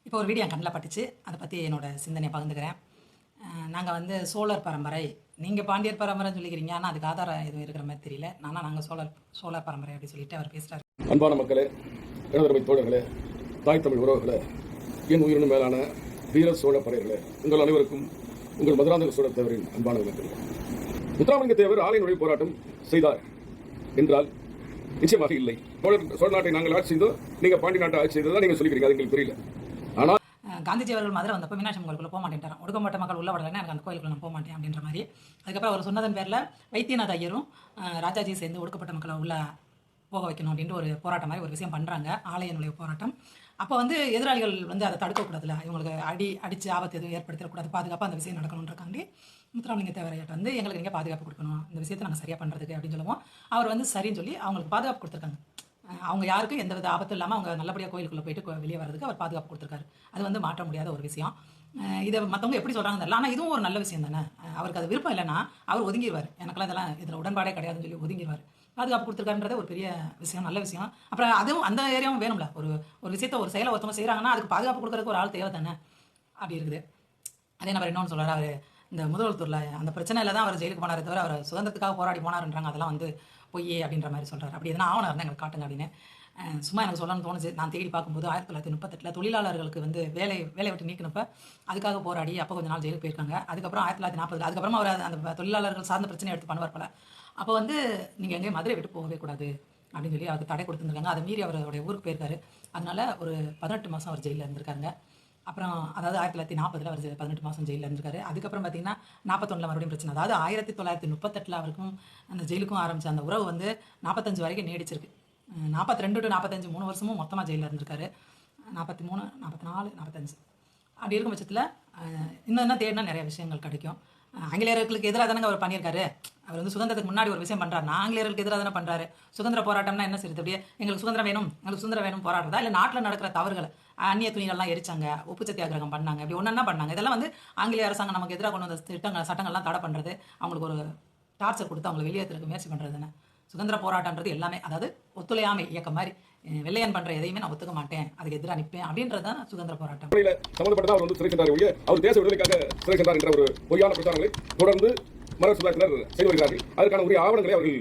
இப்போ ஒரு வீடியோ என் கண்ணில் பட்டுச்சு. அதை பற்றி என்னோட சிந்தனையை பகிர்ந்துக்கிறேன். நாங்கள் வந்து சோழர் பரம்பரை, நீங்கள் பாண்டியர் பரம்பரைன்னு சொல்லிக்கிறீங்க. ஆனால் அதுக்கு ஆதாரம் எதுவும் இருக்கிற மாதிரி தெரியல. நாங்கள் சோழர் பரம்பரை அப்படி சொல்லிட்டு அவர் பேசுகிறார். அன்பான மக்களே, எனதருமை தோழர்களே, தாய் தமிழ் உறவுகளே, என் உயிரினும் மேலான வீர சோழ படையர்களே, உங்கள் அனைவருக்கும் உங்கள் மதுராந்தக சோழ தேவரின் அன்பான வணக்கங்கள். முத்துராமலிங்க தேவர் ஆலய நுழைவு போராட்டம் செய்தார் என்றால் நிச்சயமாக இல்லை. சோழ நாட்டை நாங்கள் ஆட்சி செய்தோம், நீங்க பாண்டி நாட்டை ஆட்சி செய்ததா நீங்க சொல்லிக்கிறீங்க. அது எங்களுக்கு புரியல. ஆனால் காந்திஜி அவர்கள் மதுரை வந்தப்போ மீனாட்சி கோயிலுக்குள்ள போக மாட்டேன்ட்டாராம். ஒடுக்கப்பட்ட மக்கள் உள்ள வரலன்னா எனக்கு அந்த கோயிலுக்குள்ள நான் போக மாட்டேன் அப்படின்ற மாதிரி. அதுக்கப்புறம் அவர் சொன்னதன் பேரில் வைத்தியநாத ஐயரும் ராஜாஜி சேர்ந்து ஒடுக்கப்பட்ட மக்களை உள்ள போக வைக்கணும் அப்படின்ட்டு ஒரு போராட்டம் மாதிரி ஒரு விஷயம் பண்ணுறாங்க, ஆலய நுழைவு போராட்டம். அப்போ வந்து எதிராளிகள் வந்து அதை தடுக்கக்கூடாதுல, இவங்களுக்கு அடித்து ஆபத்து எதுவும் ஏற்படுத்தக்கூடாது, பாதுகாப்பாக அந்த விஷயம் நடக்கணுன்றக்காண்டி முத்துராமலிங்க தேவரையாட்ட வந்து எங்களுக்கு நீங்கள் பாதுகாப்பு கொடுக்கணும், இந்த விஷயத்தை நாங்கள் சரியாக பண்ணுறதுக்கு அப்படின்னு சொல்லுவோம். அவர் வந்து சரின்னு சொல்லி அவங்களுக்கு பாதுகாப்பு கொடுத்துருக்காங்க. அவங்க யாருக்கும் எந்த வித ஆபத்தும் இல்லாமல் அவங்க நல்லபடியாக கோயிலுக்குள்ளே போயிட்டு வெளியே வரதுக்கு அவர் பாதுகாப்பு கொடுத்துருக்காரு. அது வந்து மாற்ற முடியாத ஒரு விஷயம். இதை மற்றவங்க எப்படி சொல்கிறாங்க தெரியல, ஆனால் இதுவும் ஒரு நல்ல விஷயம் தானே. அவருக்கு அது விருப்பம் இல்லைன்னா அவர் ஒதுங்கிடுவார். எனக்கெல்லாம் இதெல்லாம் இதில் உடன்பாடே கிடையாதுன்னு சொல்லி ஒதுங்கிடுவார். பாதுகாப்பு கொடுத்துருக்காருன்றது ஒரு பெரிய விஷயம், நல்ல விஷயம். அப்புறம் அதுவும் அந்த ஏரியாவும் வேணும்ல. ஒரு விஷயத்த ஒரு செயலை ஒருத்தவங்க செய்கிறாங்கன்னா அதுக்கு பாதுகாப்பு கொடுக்குறதுக்கு ஒரு ஆள் தேவை தானே. அப்படி இருக்குது. அதே நபர் இன்னொன்று சொல்கிறார், அவர் இந்த முதல்வத்தூரில் அந்த பிரச்சனையில் தான் அவர் ஜெயிலுக்கு போனாரே தவிர அவர் சுதந்திரத்துக்காக போராடி போனாருன்றாங்க. அதெல்லாம் வந்து பொய்யே அப்படின்ற மாதிரி சொல்கிறார். அப்படி எதனா ஆவணம் இருந்தால் எங்களுக்கு காட்டுங்க அப்படின்னு சும்மா எனக்கு சொல்லணும்னு தோணுச்சு. நான் தேடி பார்க்கும்போது 1938 தொழிலாளர்களுக்கு வந்து வேலை விட்டு நீக்கினப்ப அதுக்காக போராடி அப்போ கொஞ்ச நாள் ஜெயிலுக்கு போயிருக்காங்க. அதுக்கப்புறம் 1940 அதுக்கப்புறமா அவர் அந்த தொழிலாளர்கள் சார்ந்த பிரச்சனை எடுத்து பண்ணுவார் போல. அப்போ வந்து நீங்கள் எங்கேயும் மதுரை விட்டு போகவே கூடாது அப்படின்னு சொல்லி அவருக்கு தடை கொடுத்துருக்காங்க. அதை மீறி அவருடைய ஊருக்கு போயிருக்காரு. அதனால ஒரு 18 மாதம் அவர் ஜெயிலில் இருந்திருக்காங்க. அப்புறம் அதாவது 1940 அவர் 18 மாதம் ஜெயிலில் இருந்திருக்காரு. அதுக்கப்புறம் பார்த்தீங்கன்னா 41 மறுபடியும் பிரச்சனை. அதாவது 1938 அவருக்கும் அந்த ஜெயிலுக்கும் ஆரம்பித்த அந்த உறவு வந்து 45 வரைக்கும் நீடிச்சிருக்கு. 42 to 45 3 வருஷமும் மொத்தமாக ஜெயிலில் இருந்திருக்காரு. 43 44 45 அப்படி இருக்கும் பட்சத்தில் இன்னும் என்ன தேடினா நிறைய விஷயங்கள் கிடைக்கும். ஆங்கிலேயர்களுக்கு எதிராக தானே அவர் பண்ணியிருக்காரு. அவர் வந்து சுதந்திரத்துக்கு முன்னாடி ஒரு விஷயம் பண்ணுறாருனா ஆங்கிலேயர்களுக்கு எதிராக தானே பண்ணுறாரு. சுதந்திர போராட்டம்னா என்ன செய்யுது, அப்படியே எங்களுக்கு சுதந்திரம் வேணும் போராடுறதா, இல்லை நாட்டில் நடக்கிற தவறுகள், அந்நிய துணிகள்லாம் எரிச்சாங்க, உப்பு சத்தியாகிரகம் பண்ணாங்க, இப்படி ஒன்றா பண்ணாங்க. இதெல்லாம் வந்து ஆங்கிலேய அரசாங்கம் நமக்கு எதிராக கொண்டு வந்த சட்டங்கள்லாம் தடை பண்ணுறது, அவங்களுக்கு ஒரு டார்ச்சர் கொடுத்து அவங்களை வெளியேற்றுறதுக்கு முயற்சி பண்ணுறது தானே சுதந்திர போராட்டன்றது. எல்லாமே அதாவது ஒத்துழையாமை இயக்கம் மாதிரி, வெள்ளையன் பண்ற எதையுமே நான் ஒத்துக்க மாட்டேன், அதுக்கு எதிராக நிற்பேன் அப்படின்றது தான் சுதந்திர போராட்டம். சம்பந்தப்பட்ட அவர் வந்து சிறை சென்றார் ஒழிய அவர் தேச விடுதலைக்காக சிறை சென்றார் என்ற ஒரு பொய்யான பிரச்சாரங்களை தொடர்ந்து மரபு சுதாரினர் செய்து வருகிறார்கள். அதற்கான உரிய ஆவணங்களை அவர்கள்